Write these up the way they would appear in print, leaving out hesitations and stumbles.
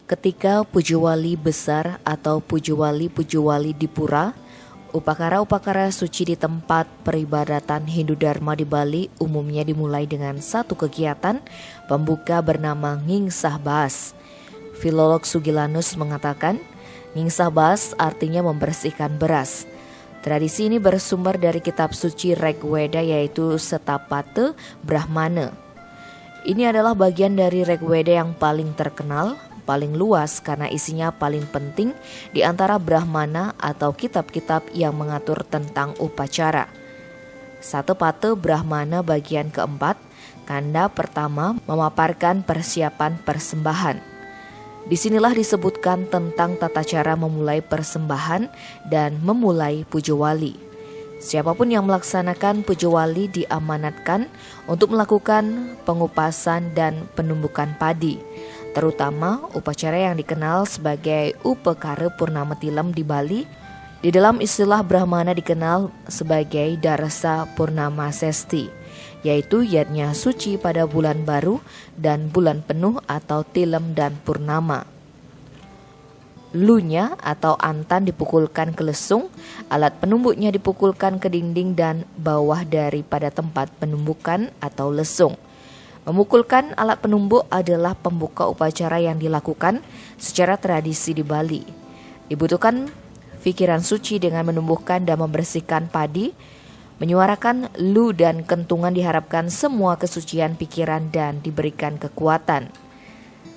Ketika Pujawali besar atau Pujawali di pura, upakara-upakara suci di tempat peribadatan Hindu Dharma di Bali umumnya dimulai dengan satu kegiatan pembuka bernama Ngingsah Baas. Filolog Sugilanus mengatakan, Ngingsah Baas artinya membersihkan beras. Tradisi ini bersumber dari kitab suci Rigveda yaitu Setapata Brahmana. Ini adalah bagian dari Rigveda yang paling terkenal, paling luas karena isinya paling penting di antara Brahmana atau kitab-kitab yang mengatur tentang upacara. Satapatha Brahmana bagian keempat, kanda pertama memaparkan persiapan persembahan. Disinilah disebutkan tentang tata cara memulai persembahan dan memulai Pujawali. Siapapun yang melaksanakan Pujawali diamanatkan untuk melakukan pengupasan dan penumbukan padi, terutama upacara yang dikenal sebagai Upakara Purnama Tilam di Bali. Di dalam istilah Brahmana dikenal sebagai Darsa Purnama Sesti, yaitu yatnya suci pada bulan baru dan bulan penuh atau Tilem dan Purnama. Lunya atau antan dipukulkan ke lesung, alat penumbuknya dipukulkan ke dinding dan bawah daripada tempat penumbukan atau lesung. Memukulkan alat penumbuk adalah pembuka upacara yang dilakukan secara tradisi di Bali. Dibutuhkan pikiran suci dengan menumbuhkan dan membersihkan padi. Menyuarakan lu dan kentungan diharapkan semua kesucian pikiran dan diberikan kekuatan.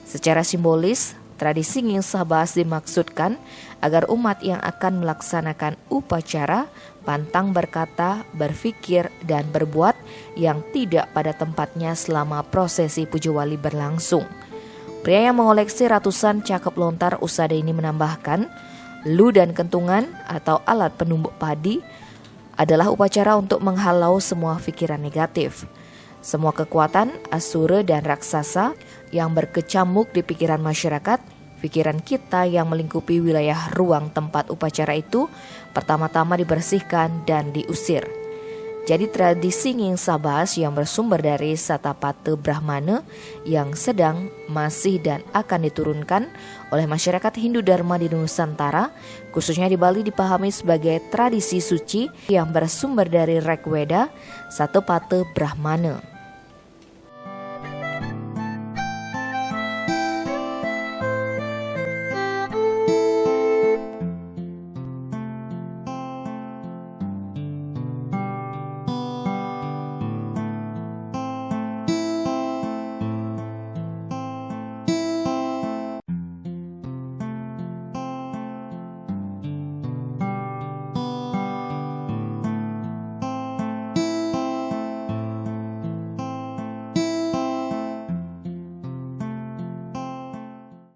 Secara simbolis, tradisi Ngingsah Baas dimaksudkan agar umat yang akan melaksanakan upacara pantang berkata, berpikir, dan berbuat yang tidak pada tempatnya selama prosesi Pujawali berlangsung. Pria yang mengoleksi ratusan cakep lontar usada ini menambahkan, lu dan kentungan atau alat penumbuk padi adalah upacara untuk menghalau semua pikiran negatif. Semua kekuatan asura dan raksasa yang berkecamuk di pikiran masyarakat, pikiran kita yang melingkupi wilayah ruang tempat upacara itu pertama-tama dibersihkan dan diusir. Jadi tradisi Ngingsah Baas yang bersumber dari Satapatha Brahmana yang sedang, masih dan akan diturunkan oleh masyarakat Hindu Dharma di Nusantara, khususnya di Bali, dipahami sebagai tradisi suci yang bersumber dari Rigveda Satapatha Brahmana.